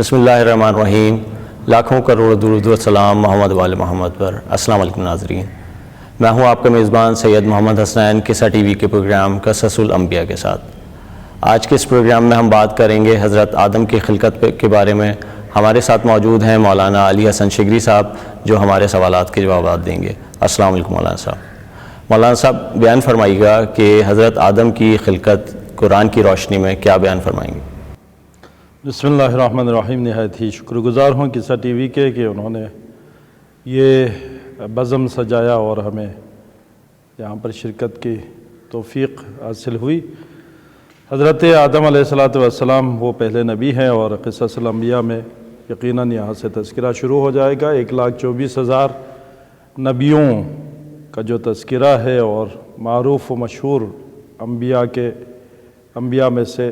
بسم اللہ الرحمن الرحیم۔ لاکھوں کروڑ درود و سلام محمد وال محمد پر۔ السلام علیکم ناظرین، میں ہوں آپ کا میزبان سید محمد حسنین قصہ ٹی وی کے پروگرام قصص الانبیاء کے ساتھ۔ آج کے اس پروگرام میں ہم بات کریں گے حضرت آدم کی خلقت کے بارے میں۔ ہمارے ساتھ موجود ہیں مولانا علی حسن شگری صاحب، جو ہمارے سوالات کے جوابات دیں گے۔ السلام علیکم مولانا صاحب۔ مولانا صاحب بیان فرمائیے گا کہ حضرت آدم کی خلقت قرآن کی روشنی میں کیا بیان فرمائیں گے؟ بسم اللہ الرحمن الرحیم۔ نہایت ہی شکر گزار ہوں قصہ ٹی وی کے کہ انہوں نے یہ بزم سجایا اور ہمیں یہاں پر شرکت کی توفیق حاصل ہوئی۔ حضرت آدم علیہ السلام وہ پہلے نبی ہیں اور قصص الانبیاء میں یقیناً یہاں سے تذکرہ شروع ہو جائے گا۔ 1,24,000 نبیوں کا جو تذکرہ ہے اور معروف و مشہور انبیاء میں سے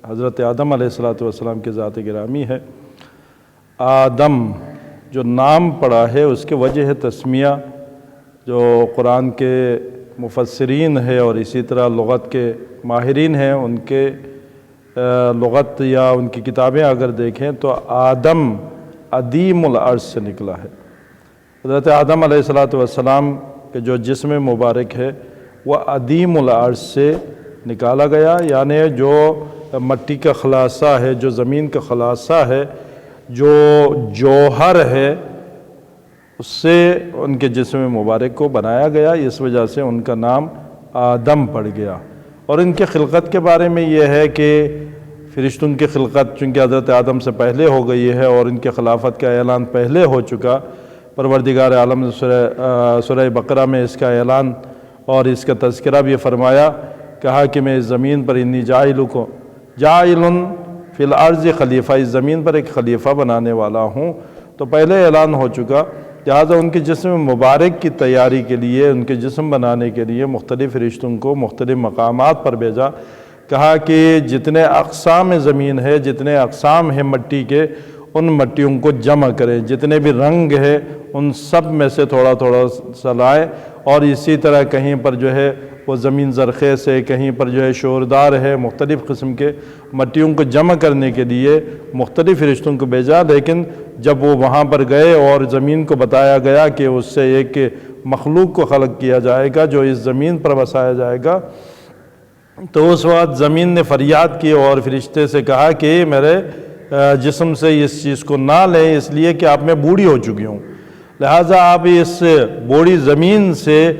حضرت آدم علیہ السلام کی ذات گرامی ہے۔ آدم جو نام پڑا ہے اس کے وجہ ہے تسمیہ، جو قرآن کے مفسرین ہے اور اسی طرح لغت کے ماہرین ہیں، ان کے لغت یا ان کی کتابیں اگر دیکھیں تو آدم عدیم العرش سے نکلا ہے۔ حضرت آدم علیہ السلام کے جو جسم مبارک ہے وہ عدیم العرش سے نکالا گیا، یعنی جو مٹی کا خلاصہ ہے، جو زمین کا خلاصہ ہے، جو جوہر ہے، اس سے ان کے جسم مبارک کو بنایا گیا۔ اس وجہ سے ان کا نام آدم پڑ گیا۔ اور ان کے خلقت کے بارے میں یہ ہے کہ فرشتوں کی خلقت چونکہ حضرت آدم سے پہلے ہو گئی ہے اور ان کے خلافت کا اعلان پہلے ہو چکا، پروردگار عالم نے سورہ بقرہ میں اس کا اعلان اور اس کا تذکرہ بھی فرمایا، کہا کہ میں اس زمین پر انی جاعل فی الارض خلیفہ، اس زمین پر ایک خلیفہ بنانے والا ہوں۔ تو پہلے اعلان ہو چکا، لہٰذا ان کے جسم مبارک کی تیاری کے لیے، ان کے جسم بنانے کے لیے مختلف فرشتوں کو مختلف مقامات پر بھیجا۔ کہا کہ جتنے اقسام زمین ہے، جتنے اقسام ہیں مٹی کے، ان مٹیوں کو جمع کریں، جتنے بھی رنگ ہے ان سب میں سے تھوڑا تھوڑا سا لائیں، اور اسی طرح کہیں پر جو ہے وہ زمین زرخیز ہے، کہیں پر جو ہے شوردار ہے، مختلف قسم کے مٹیوں کو جمع کرنے کے لیے مختلف فرشتوں کو بھیجا۔ لیکن جب وہ وہاں پر گئے اور زمین کو بتایا گیا کہ اس سے ایک مخلوق کو خلق کیا جائے گا جو اس زمین پر بسایا جائے گا، تو اس وقت زمین نے فریاد کی اور فرشتے سے کہا کہ میرے جسم سے اس چیز کو نہ لیں، اس لیے کہ آپ میں بوڑھی ہو چکی ہوں، لہٰذا آپ اس بوڑھی زمین سے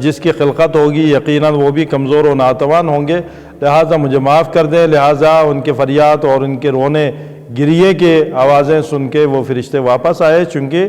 جس کی خلقت ہوگی یقیناً وہ بھی کمزور و ناتوان ہوں گے، لہٰذا مجھے معاف کر دیں۔ لہٰذا ان کے فریاد اور ان کے رونے گریے کے آوازیں سن کے وہ فرشتے واپس آئے، چونکہ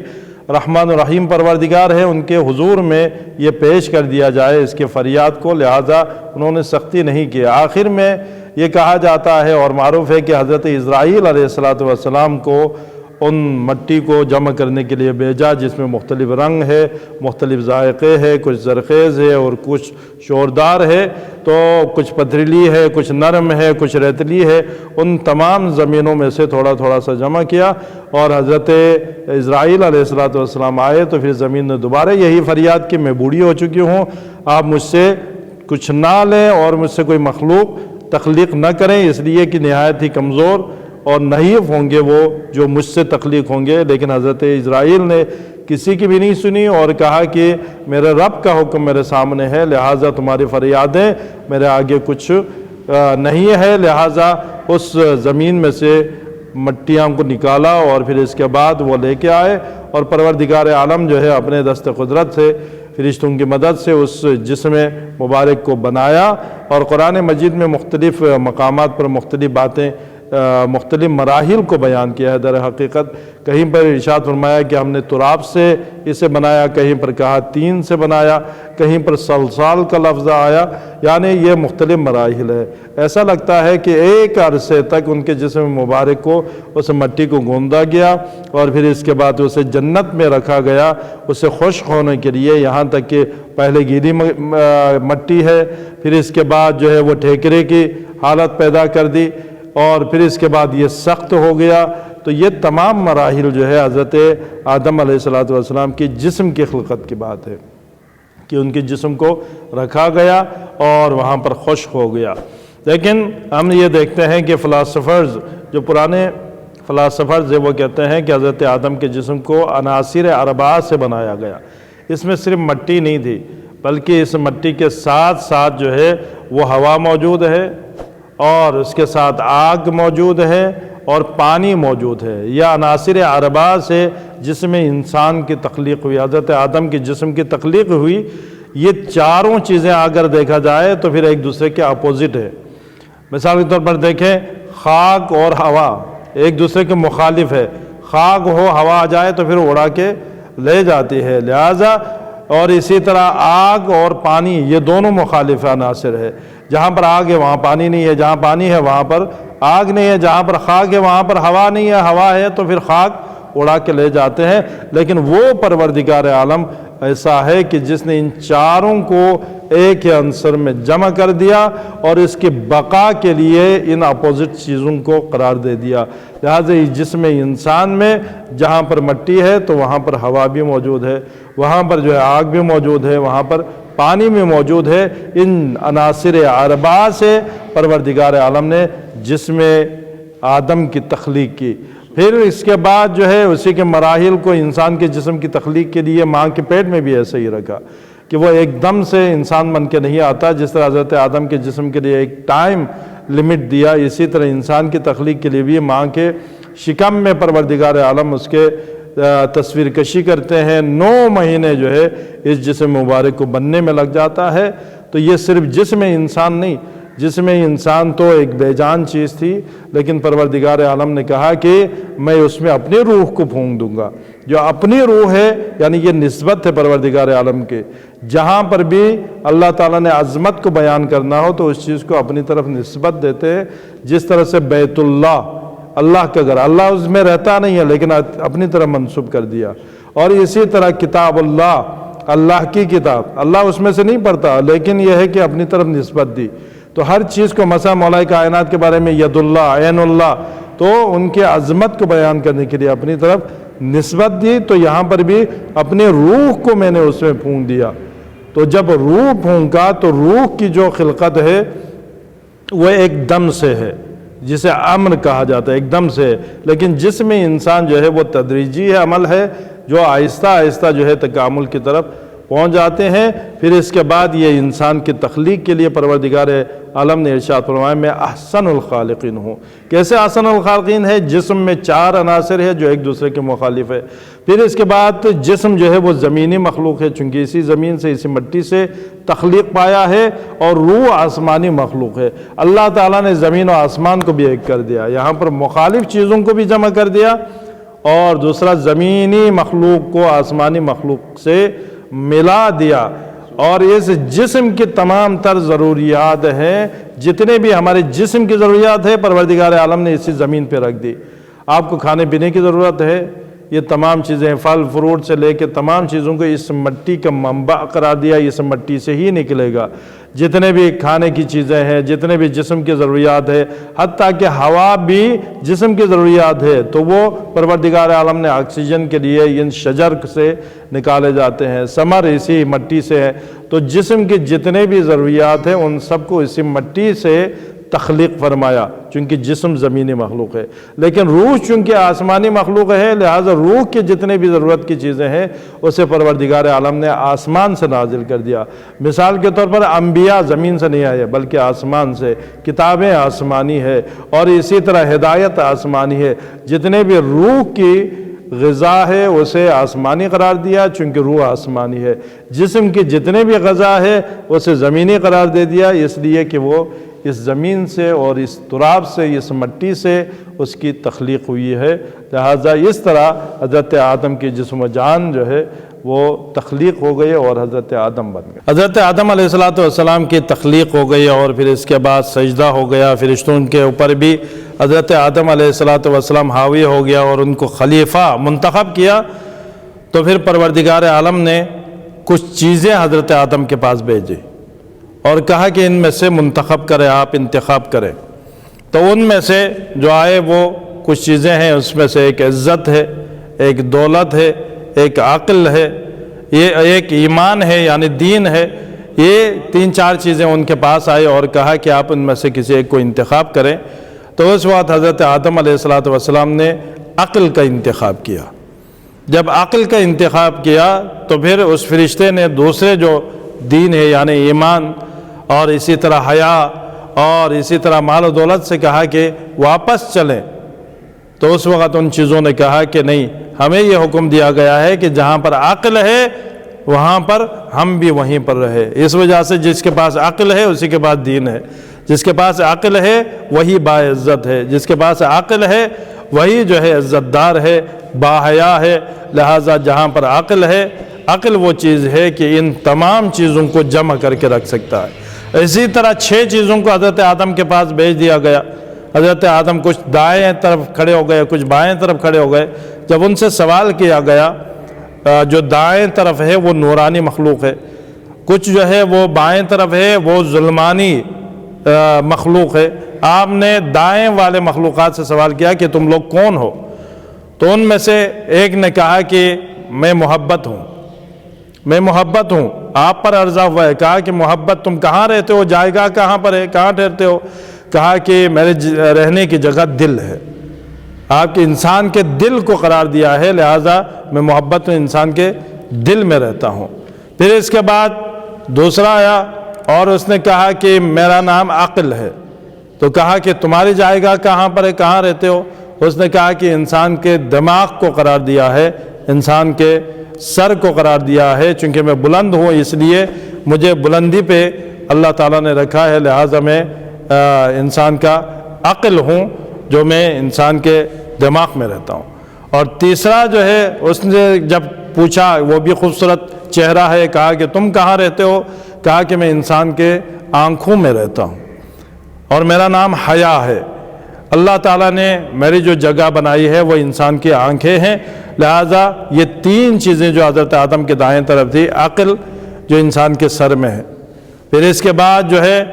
رحمان الرحیم پروردگار ہے، ان کے حضور میں یہ پیش کر دیا جائے اس کے فریاد کو، لہٰذا انہوں نے سختی نہیں کی۔ آخر میں یہ کہا جاتا ہے اور معروف ہے کہ حضرت اسرائیل علیہ السلام کو ان مٹی کو جمع کرنے کے لیے بھیجا، جس میں مختلف رنگ ہے، مختلف ذائقے ہے، کچھ زرخیز ہے اور کچھ شوردار ہے، تو کچھ پتھریلی ہے، کچھ نرم ہے، کچھ ریتلی ہے۔ ان تمام زمینوں میں سے تھوڑا تھوڑا سا جمع کیا اور حضرت اسرائیل علیہ السلام آئے تو پھر زمین نے دوبارہ یہی فریاد کہ میں بوڑھی ہو چکی ہوں، آپ مجھ سے کچھ نہ لیں اور مجھ سے کوئی مخلوق تخلیق نہ کریں، اس لیے کہ نہایت ہی کمزور اور نحیف ہوں گے وہ جو مجھ سے تخلیق ہوں گے۔ لیکن حضرت اسرائیل نے کسی کی بھی نہیں سنی اور کہا کہ میرے رب کا حکم میرے سامنے ہے، لہٰذا تمہاری فریادیں میرے آگے کچھ نہیں ہے۔ لہٰذا اس زمین میں سے مٹیاں کو نکالا اور پھر اس کے بعد وہ لے کے آئے اور پروردگار عالم جو ہے اپنے دست قدرت سے فرشتوں کی مدد سے اس جسم مبارک کو بنایا۔ اور قرآن مجید میں مختلف مقامات پر مختلف باتیں، مختلف مراحل کو بیان کیا ہے۔ در حقیقت کہیں پر ارشاد فرمایا کہ ہم نے تراب سے اسے بنایا، کہیں پر کہا تین سے بنایا، کہیں پر سلسال کا لفظ آیا، یعنی یہ مختلف مراحل ہے۔ ایسا لگتا ہے کہ ایک عرصے تک ان کے جسم مبارک کو اس مٹی کو گوندا گیا اور پھر اس کے بعد اسے جنت میں رکھا گیا اسے خشک ہونے کے لیے، یہاں تک کہ پہلے گیلی مٹی ہے، پھر اس کے بعد جو ہے وہ ٹھیکرے کی حالت پیدا کر دی اور پھر اس کے بعد یہ سخت ہو گیا۔ تو یہ تمام مراحل جو ہے حضرت آدم علیہ السلام کی جسم کی خلقت کی بات ہے کہ ان کے جسم کو رکھا گیا اور وہاں پر خشک ہو گیا۔ لیکن ہم یہ دیکھتے ہیں کہ فلاسفرز جو پرانے فلاسفرز وہ کہتے ہیں کہ حضرت آدم کے جسم کو عناصر اربعہ سے بنایا گیا۔ اس میں صرف مٹی نہیں تھی، بلکہ اس مٹی کے ساتھ ساتھ جو ہے وہ ہوا موجود ہے، اور اس کے ساتھ آگ موجود ہے، اور پانی موجود ہے۔ یہ عناصر اربعہ سے جسم انسان کی تخلیق ہوئی، حضرت آدم کے جسم کی تخلیق ہوئی۔ یہ چاروں چیزیں اگر دیکھا جائے تو پھر ایک دوسرے کے اپوزٹ ہے۔ مثال کے طور پر دیکھیں، خاک اور ہوا ایک دوسرے کے مخالف ہے۔ خاک ہو، ہوا آ جائے تو پھر اڑا کے لے جاتی ہے، لہذا اور اسی طرح آگ اور پانی یہ دونوں مخالف عناصر ہے۔ جہاں پر آگ ہے وہاں پانی نہیں ہے، جہاں پانی ہے وہاں پر آگ نہیں ہے، جہاں پر خاک ہے وہاں پر ہوا نہیں ہے، ہوا ہے تو پھر خاک اڑا کے لے جاتے ہیں۔ لیکن وہ پروردگار عالم ایسا ہے کہ جس نے ان چاروں کو ایک ہی عنصر میں جمع کر دیا اور اس کی بقا کے لیے ان اپوزٹ چیزوں کو قرار دے دیا۔ لہٰذا اس جسم انسان میں جہاں پر مٹی ہے تو وہاں پر ہوا بھی موجود ہے، وہاں پر جو ہے آگ بھی موجود ہے، وہاں پر پانی بھی موجود ہے۔ ان عناصر اربعہ سے پروردگار عالم نے جسم آدم کی تخلیق کی۔ پھر اس کے بعد جو ہے اسی کے مراحل کو انسان کے جسم کی تخلیق کے لیے ماں کے پیٹ میں بھی ایسے ہی رکھا کہ وہ ایک دم سے انسان بن کے نہیں آتا۔ جس طرح حضرت آدم کے جسم کے لیے ایک ٹائم لمٹ دیا، اسی طرح انسان کی تخلیق کے لیے بھی ماں کے شکم میں پروردگار عالم اس کے تصویر کشی کرتے ہیں۔ 9 مہینے جو ہے اس جسم مبارک کو بننے میں لگ جاتا ہے۔ تو یہ صرف جسم انسان نہیں، جسم انسان تو ایک بے جان چیز تھی، لیکن پروردگار عالم نے کہا کہ میں اس میں اپنی روح کو پھونک دوں گا۔ جو اپنی روح ہے یعنی یہ نسبت ہے پروردگار عالم کے، جہاں پر بھی اللہ تعالیٰ نے عظمت کو بیان کرنا ہو تو اس چیز کو اپنی طرف نسبت دیتے ہیں۔ جس طرح سے بیت اللہ، اللہ کا گھر، اللہ اس میں رہتا نہیں ہے لیکن اپنی طرف منسوب کر دیا۔ اور اسی طرح کتاب اللہ، اللہ کی کتاب، اللہ اس میں سے نہیں پڑھتا لیکن یہ ہے کہ اپنی طرف نسبت دی۔ تو ہر چیز کو مثلا مولا کائنات کے بارے میں ید اللہ، عین اللہ، تو ان کے عظمت کو بیان کرنے کے لیے اپنی طرف نسبت دی۔ تو یہاں پر بھی اپنے روح کو میں نے اس میں پھونک دیا۔ تو جب روح پھونکا تو روح کی جو خلقت ہے وہ ایک دم سے ہے، جسے امر کہا جاتا ہے، ایک دم سے ہے۔ لیکن جسم انسان جو ہے وہ تدریجی عمل ہے، جو آہستہ آہستہ جو ہے تکامل کی طرف پہنچ جاتے ہیں۔ پھر اس کے بعد یہ انسان کی تخلیق کے لیے پروردگار عالم نے ارشاد فرمایا میں احسن الخالقین ہوں۔ کیسے احسن الخالقین ہے؟ جسم میں 4 عناصر ہے جو ایک دوسرے کے مخالف ہے۔ پھر اس کے بعد جسم جو ہے وہ زمینی مخلوق ہے، چونکہ اسی زمین سے، اسی مٹی سے تخلیق پایا ہے، اور روح آسمانی مخلوق ہے۔ اللہ تعالیٰ نے زمین و آسمان کو بھی ایک کر دیا، یہاں پر مخالف چیزوں کو بھی جمع کر دیا، اور دوسرا زمینی مخلوق کو آسمانی مخلوق سے ملا دیا۔ اور اس جسم کی تمام تر ضروریات ہیں، جتنے بھی ہمارے جسم کی ضروریات ہے پروردگار عالم نے اسی زمین پہ رکھ دی۔ آپ کو کھانے پینے کی ضرورت ہے، یہ تمام چیزیں پھل فروٹ سے لے کے تمام چیزوں کو اس مٹی کا منبع قرار دیا، اس مٹی سے ہی نکلے گا۔ جتنے بھی کھانے کی چیزیں ہیں، جتنے بھی جسم کی ضروریات ہے، حتیٰ کہ ہوا بھی جسم کی ضروریات ہے، تو وہ پروردگار عالم نے آکسیجن کے لیے ان شجر سے نکالے جاتے ہیں، ثمر اسی مٹی سے ہے۔ تو جسم کی جتنے بھی ضروریات ہیں ان سب کو اسی مٹی سے تخلیق فرمایا، چونکہ جسم زمینی مخلوق ہے۔ لیکن روح چونکہ آسمانی مخلوق ہے، لہٰذا روح کی جتنے بھی ضرورت کی چیزیں ہیں اسے پروردگار عالم نے آسمان سے نازل کر دیا۔ مثال کے طور پر انبیاء زمین سے نہیں آئے بلکہ آسمان سے، کتابیں آسمانی ہے، اور اسی طرح ہدایت آسمانی ہے۔ جتنے بھی روح کی غذا ہے اسے آسمانی قرار دیا چونکہ روح آسمانی ہے۔ جسم کی جتنے بھی غذا ہے اسے زمینی قرار دے دیا، اس لیے کہ وہ اس زمین سے اور اس تراب سے، اس مٹی سے اس کی تخلیق ہوئی ہے۔ لہٰذا اس طرح حضرت آدم کی جسم و جان جو ہے وہ تخلیق ہو گئی اور حضرت آدم بن گئے۔ حضرت آدم علیہ السلام کی تخلیق ہو گئی، اور پھر اس کے بعد سجدہ ہو گیا، فرشتوں کے اوپر بھی حضرت آدم علیہ السلام حاوی ہو گیا اور ان کو خلیفہ منتخب کیا۔ تو پھر پروردگار عالم نے کچھ چیزیں حضرت آدم کے پاس بھیجی اور کہا کہ ان میں سے منتخب کریں، آپ انتخاب کریں۔ تو ان میں سے جو آئے وہ کچھ چیزیں ہیں، اس میں سے ایک عزت ہے، ایک دولت ہے، ایک عقل ہے، یہ ایک ایمان ہے یعنی دین ہے۔ یہ 3-4 چیزیں ان کے پاس آئی اور کہا کہ آپ ان میں سے کسی ایک کو انتخاب کریں۔ تو اس وقت حضرت آدم علیہ السلام نے عقل کا انتخاب کیا۔ جب عقل کا انتخاب کیا تو پھر اس فرشتے نے دوسرے جو دین ہے یعنی ایمان اور اسی طرح حیا اور اسی طرح مال و دولت سے کہا کہ واپس چلیں۔ تو اس وقت ان چیزوں نے کہا کہ نہیں، ہمیں یہ حکم دیا گیا ہے کہ جہاں پر عقل ہے وہاں پر ہم بھی وہیں پر رہے۔ اس وجہ سے جس کے پاس عقل ہے اسی کے پاس دین ہے، جس کے پاس عقل ہے وہی باعزت ہے، جس کے پاس عقل ہے وہی جو ہے عزت دار ہے، باحیا ہے۔ لہٰذا جہاں پر عقل ہے، عقل وہ چیز ہے کہ ان تمام چیزوں کو جمع کر کے رکھ سکتا ہے۔ اسی طرح 6 چیزوں کو حضرت آدم کے پاس بھیج دیا گیا۔ حضرت آدم کچھ دائیں طرف کھڑے ہو گئے، کچھ بائیں طرف کھڑے ہو گئے۔ جب ان سے سوال کیا گیا، جو دائیں طرف ہے وہ نورانی مخلوق ہے، کچھ جو ہے وہ بائیں طرف ہے وہ ظلمانی مخلوق ہے۔ آپ نے دائیں والے مخلوقات سے سوال کیا کہ تم لوگ کون ہو؟ تو ان میں سے ایک نے کہا کہ میں محبت ہوں، میں محبت ہوں۔ آپ پر عرضہ ہوا ہے، کہا کہ محبت تم کہاں رہتے ہو، جائیگاہ کہاں پر ہے، کہاں ٹھہرتے ہو؟ کہا کہ میرے رہنے کی جگہ دل ہے۔ آپ کے انسان کے دل کو قرار دیا ہے، لہٰذا میں محبت میں انسان کے دل میں رہتا ہوں۔ پھر اس کے بعد دوسرا آیا اور اس نے کہا کہ میرا نام عقل ہے۔ تو کہا کہ تمہاری جائیگاہ کہاں پر ہے، کہاں رہتے ہو؟ اس نے کہا کہ انسان کے دماغ کو قرار دیا ہے، انسان کے سر کو قرار دیا ہے، چونکہ میں بلند ہوں اس لیے مجھے بلندی پہ اللہ تعالیٰ نے رکھا ہے، لہٰذا میں انسان کا عقل ہوں جو میں انسان کے دماغ میں رہتا ہوں۔ اور تیسرا جو ہے اس نے جب پوچھا، وہ بھی خوبصورت چہرہ ہے، کہا کہ تم کہاں رہتے ہو؟ کہا کہ میں انسان کے آنکھوں میں رہتا ہوں اور میرا نام حیا ہے۔ اللہ تعالیٰ نے میری جو جگہ بنائی ہے وہ انسان کی آنکھیں ہیں، لہٰذا یہ 3 چیزیں جو حضرت آدم کے دائیں طرف تھی، عقل جو انسان کے سر میں ہے، پھر اس کے بعد جو ہے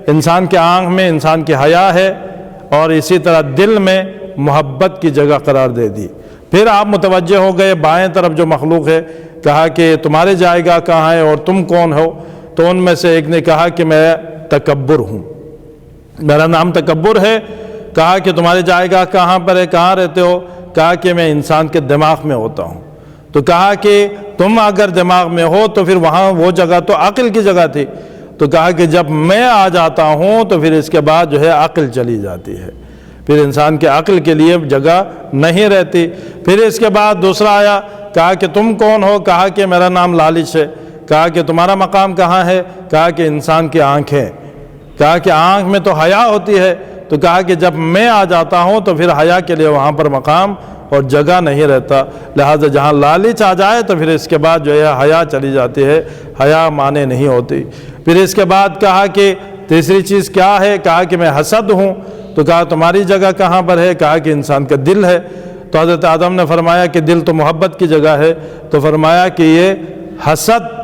انسان کے آنکھ میں انسان کی حیا ہے، اور اسی طرح دل میں محبت کی جگہ قرار دے دی۔ پھر آپ متوجہ ہو گئے بائیں طرف جو مخلوق ہے، کہا کہ تمہارے جائیگاہ کہاں ہے اور تم کون ہو؟ تو ان میں سے ایک نے کہا کہ میں تکبر ہوں، میرا نام تکبر ہے۔ کہا کہ تمہاری جائیگاہ کہاں پر ہے، کہاں رہتے ہو؟ کہا کہ میں انسان کے دماغ میں ہوتا ہوں۔ تو کہا کہ تم اگر دماغ میں ہو تو پھر وہاں وہ جگہ تو عقل کی جگہ تھی۔ تو کہا کہ جب میں آ جاتا ہوں تو پھر اس کے بعد جو ہے عقل چلی جاتی ہے، پھر انسان کے عقل کے لیے جگہ نہیں رہتی۔ پھر اس کے بعد دوسرا آیا، کہا کہ تم کون ہو؟ کہا کہ میرا نام لالچ ہے۔ کہا کہ تمہارا مقام کہاں ہے؟ کہا کہ انسان کی آنکھیں۔ کہا کہ آنکھ میں تو حیا ہوتی ہے۔ تو کہا کہ جب میں آ جاتا ہوں تو پھر حیا کے لیے وہاں پر مقام اور جگہ نہیں رہتا، لہٰذا جہاں لالچ آ جائے تو پھر اس کے بعد جو ہے حیا چلی جاتی ہے، حیا مانے نہیں ہوتی۔ پھر اس کے بعد کہا کہ تیسری چیز کیا ہے؟ کہا کہ میں حسد ہوں۔ تو کہا تمہاری جگہ کہاں پر ہے؟ کہا کہ انسان کا دل ہے۔ تو حضرت آدم نے فرمایا کہ دل تو محبت کی جگہ ہے۔ تو فرمایا کہ یہ حسد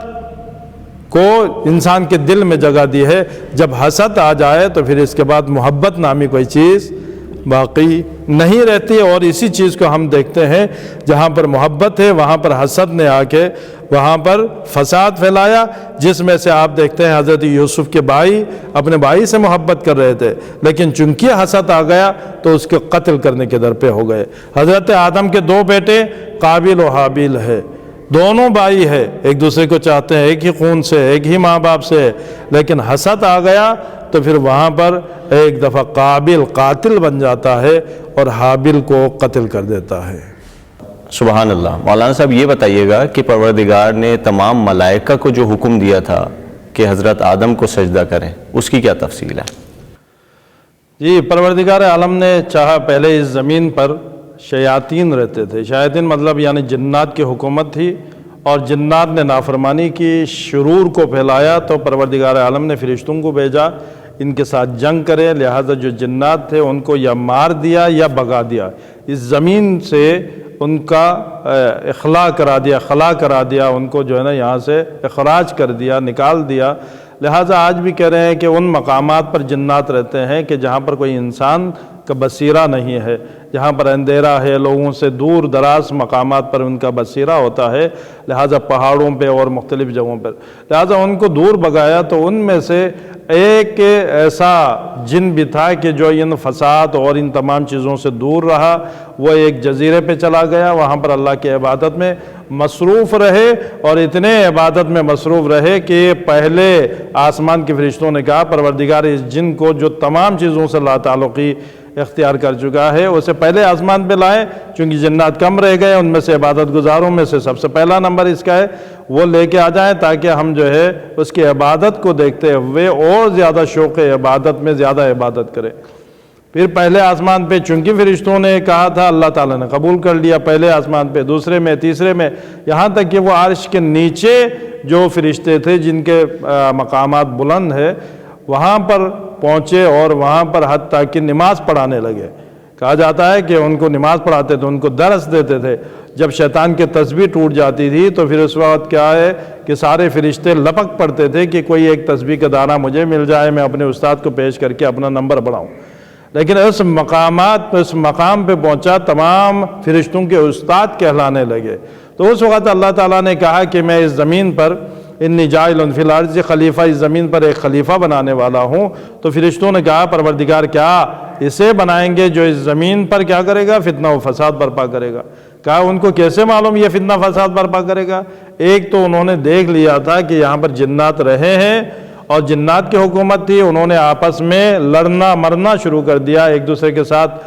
کو انسان کے دل میں جگہ دی ہے، جب حسد آ جائے تو پھر اس کے بعد محبت نامی کوئی چیز باقی نہیں رہتی۔ اور اسی چیز کو ہم دیکھتے ہیں، جہاں پر محبت ہے وہاں پر حسد نے آ کے وہاں پر فساد پھیلایا، جس میں سے آپ دیکھتے ہیں حضرت یوسف کے بھائی اپنے بھائی سے محبت کر رہے تھے، لیکن چونکہ حسد آ گیا تو اس کو قتل کرنے کے در پہ ہو گئے۔ حضرت آدم کے 2 بیٹے قابل و حابیل ہے، دونوں بھائی ہے، ایک دوسرے کو چاہتے ہیں، ایک ہی خون سے، ایک ہی ماں باپ سے، لیکن حسد آ گیا تو پھر وہاں پر ایک دفعہ قابل قاتل بن جاتا ہے اور حابیل کو قتل کر دیتا ہے۔ سبحان اللہ۔ مولانا صاحب یہ بتائیے گا کہ پروردگار نے تمام ملائکہ کو جو حکم دیا تھا کہ حضرت آدم کو سجدہ کریں، اس کی کیا تفصیل ہے؟ جی، پروردگار عالم نے چاہا، پہلے اس زمین پر شیاطین رہتے تھے، شیاطین مطلب یعنی جنات کی حکومت تھی، اور جنات نے نافرمانی کی، شرور کو پھیلایا، تو پروردگار عالم نے فرشتوں کو بھیجا ان کے ساتھ جنگ کرے، لہذا جو جنات تھے ان کو یا مار دیا یا بھگا دیا، اس زمین سے ان کا اخلاء کرا دیا، خلا کرا دیا، ان کو جو ہے نا یہاں سے اخراج کر دیا، نکال دیا۔ لہٰذا آج بھی کہہ رہے ہیں کہ ان مقامات پر جنات رہتے ہیں کہ جہاں پر کوئی انسان کا بصیرہ نہیں ہے، جہاں پر اندھیرا ہے، لوگوں سے دور دراز مقامات پر ان کا بصیرہ ہوتا ہے، لہٰذا پہاڑوں پہ اور مختلف جگہوں پر، لہٰذا ان کو دور بھگایا۔ تو ان میں سے ایک ایسا جن بھی تھا کہ جو ان فساد اور ان تمام چیزوں سے دور رہا، وہ ایک جزیرے پہ چلا گیا، وہاں پر اللہ کی عبادت میں مصروف رہے، اور اتنے عبادت میں مصروف رہے کہ پہلے آسمان کے فرشتوں نے کہا پروردگار اس جن کو جو تمام چیزوں سے لا تعلقی اختیار کر چکا ہے اسے پہلے آسمان پہ لائے، چونکہ جنات کم رہ گئے، ان میں سے عبادت گزاروں میں سے سب سے پہلا نمبر اس کا ہے، وہ لے کے آ جائیں تاکہ ہم جو ہے اس کی عبادت کو دیکھتے ہوئے اور زیادہ شوق عبادت میں زیادہ عبادت کریں۔ پھر پہلے آسمان پہ چونکہ فرشتوں نے کہا تھا، اللہ تعالیٰ نے قبول کر لیا، پہلے آسمان پہ، دوسرے میں، تیسرے میں، یہاں تک کہ وہ عرش کے نیچے جو فرشتے تھے جن کے مقامات بلند ہے وہاں پر پہنچے، اور وہاں پر حتیٰ کہ نماز پڑھانے لگے۔ کہا جاتا ہے کہ ان کو نماز پڑھاتے تھے، ان کو درس دیتے تھے۔ جب شیطان کی تسبیح ٹوٹ جاتی تھی تو پھر اس وقت کیا ہے کہ سارے فرشتے لپک پڑتے تھے کہ کوئی ایک تسبیح کا دانہ مجھے مل جائے، میں اپنے استاد کو پیش کر کے اپنا نمبر بڑھاؤں۔ لیکن اس مقام پہ پہنچا، تمام فرشتوں کے استاد کہلانے لگے۔ تو اس وقت اللہ تعالیٰ نے کہا کہ میں اس زمین پر انی جاعل فی الارض خلیفہ، اس زمین پر ایک خلیفہ بنانے والا ہوں۔ تو فرشتوں نے کہا پروردگار کیا اسے بنائیں گے جو اس زمین پر کیا کرے گا؟ فتنہ و فساد برپا کرے گا۔ کہا ان کو کیسے معلوم یہ فتنہ فساد برپا کرے گا؟ ایک تو انہوں نے دیکھ لیا تھا کہ یہاں پر جنات رہے ہیں اور جنات کی حکومت تھی، انہوں نے آپس میں لڑنا مرنا شروع کر دیا، ایک دوسرے کے ساتھ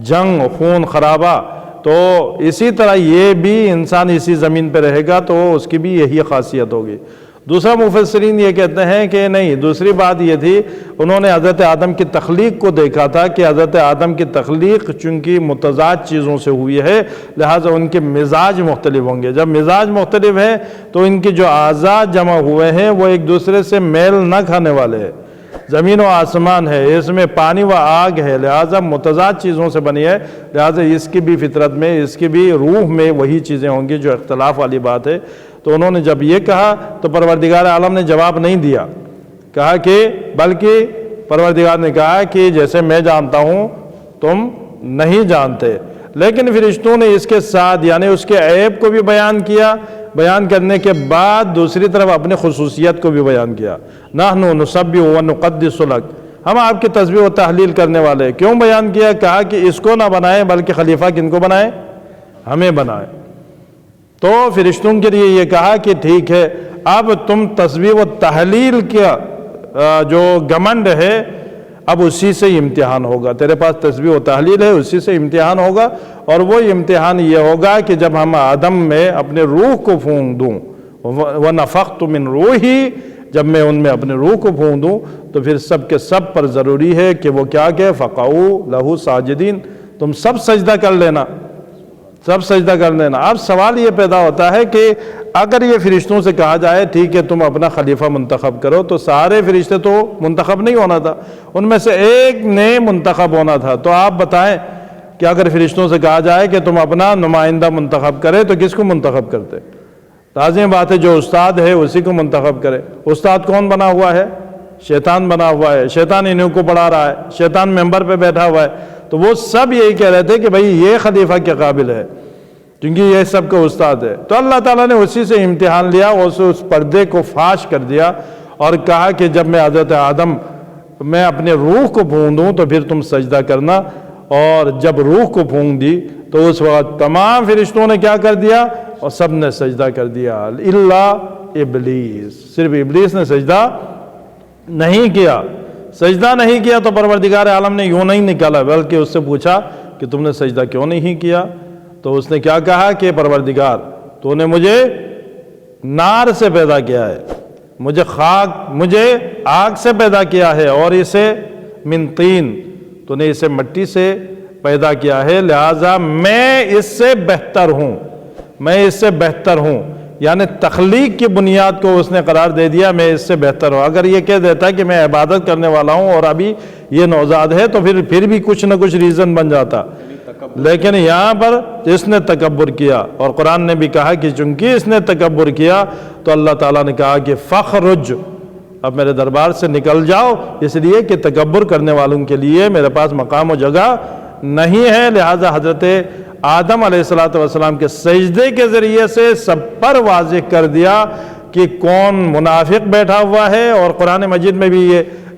جنگ، خون خرابہ۔ تو اسی طرح یہ بھی انسان اسی زمین پہ رہے گا تو اس کی بھی یہی خاصیت ہوگی۔ دوسرا مفسرین یہ کہتے ہیں کہ نہیں، دوسری بات یہ تھی انہوں نے حضرت آدم کی تخلیق کو دیکھا تھا کہ حضرت آدم کی تخلیق چونکہ متضاد چیزوں سے ہوئی ہے لہٰذا ان کے مزاج مختلف ہوں گے۔ جب مزاج مختلف ہیں تو ان کے جو اعضاء جمع ہوئے ہیں وہ ایک دوسرے سے میل نہ کھانے والے ہیں۔ زمین و آسمان ہے، اس میں پانی و آگ ہے، لہٰذا متضاد چیزوں سے بنی ہے، لہٰذا اس کی بھی فطرت میں، اس کی بھی روح میں وہی چیزیں ہوں گی جو اختلاف والی بات ہے۔ تو انہوں نے جب یہ کہا تو پروردگار عالم نے جواب نہیں دیا، کہا کہ بلکہ پروردگار نے کہا کہ جیسے میں جانتا ہوں تم نہیں جانتے۔ لیکن فرشتوں نے اس کے ساتھ یعنی اس کے عیب کو بھی بیان کیا، بیان کرنے کے بعد دوسری طرف اپنی خصوصیت کو بھی بیان کیا۔ نحن نسبح ونقدس لک، ہم آپ کی تسبیح و تحلیل کرنے والے۔ کیوں بیان کیا؟ کہا کہ اس کو نہ بنائیں بلکہ خلیفہ کن کو بنائیں؟ ہمیں بنائیں۔ تو فرشتوں کے لیے یہ کہا کہ ٹھیک ہے، اب تم تسبیح و تحلیل کا جو گمنڈ ہے اب اسی سے امتحان ہوگا، تیرے پاس تسبیح و تحلیل ہے اسی سے امتحان ہوگا، اور وہ امتحان یہ ہوگا کہ جب ہم آدم میں اپنے روح کو پھونک دوں، وَنَفَخْتُ مِنْ رُوحِي، جب میں ان میں اپنے روح کو پھونک دوں تو پھر سب کے سب پر ضروری ہے کہ وہ کیا کہ فَقَعُوا لَهُ سَاجِدِينَ، تم سب سجدہ کر لینا، سب سجدہ کر لینا۔ اب سوال یہ پیدا ہوتا ہے کہ اگر یہ فرشتوں سے کہا جائے ٹھیک ہے تم اپنا خلیفہ منتخب کرو، تو سارے فرشتے تو منتخب نہیں ہونا تھا، ان میں سے ایک نے منتخب ہونا تھا۔ تو آپ بتائیں کہ اگر فرشتوں سے کہا جائے کہ تم اپنا نمائندہ منتخب کرے تو کس کو منتخب کرتے؟ لازم بات ہے جو استاد ہے اسی کو منتخب کرے۔ استاد کون بنا ہوا ہے؟ شیطان بنا ہوا ہے، شیطان انہوں کو پڑھا رہا ہے، شیطان ممبر پہ بیٹھا ہوا ہے۔ تو وہ سب یہی کہہ رہے تھے کہ بھئی یہ خلیفہ کے قابل ہے کیونکہ یہ سب کا استاد ہے۔ تو اللہ تعالیٰ نے اسی سے امتحان لیا، اس پردے کو فاش کر دیا اور کہا کہ جب میں حضرت آدم میں اپنے روح کو پھونک دوں تو پھر تم سجدہ کرنا۔ اور جب روح کو پھونک دی تو اس وقت تمام فرشتوں نے کیا کر دیا؟ اور سب نے سجدہ کر دیا الا ابلیس، صرف ابلیس نے سجدہ نہیں کیا۔ سجدہ نہیں کیا تو پروردگار عالم نے یوں نہیں نکالا بلکہ اس سے پوچھا کہ تم نے سجدہ کیوں نہیں کیا؟ تو اس نے کیا کہا کہ پروردگار تو نے مجھے نار سے پیدا کیا ہے، مجھے آگ سے پیدا کیا ہے، اور اسے من طین تو نے اسے مٹی سے پیدا کیا ہے، لہٰذا میں اس سے بہتر ہوں، میں اس سے بہتر ہوں۔ یعنی تخلیق کی بنیاد کو اس نے قرار دے دیا میں اس سے بہتر ہوں۔ اگر یہ کہہ دیتا کہ میں عبادت کرنے والا ہوں اور ابھی یہ نوزاد ہے تو پھر بھی کچھ نہ کچھ ریزن بن جاتا، لیکن یہاں پر اس نے تکبر کیا، اور قرآن نے بھی کہا کہ چونکہ اس نے تکبر کیا تو اللہ تعالیٰ نے کہا کہ فخرج، اب میرے دربار سے نکل جاؤ، اس لیے کہ تکبر کرنے والوں کے لیے میرے پاس مقام و جگہ نہیں ہے۔ لہٰذا حضرت آدم علیہ السلام کے سجدے کے ذریعے سے سب پر واضح کر دیا کہ کون منافق بیٹھا ہوا ہے، اور قرآن مجید میں بھی یہ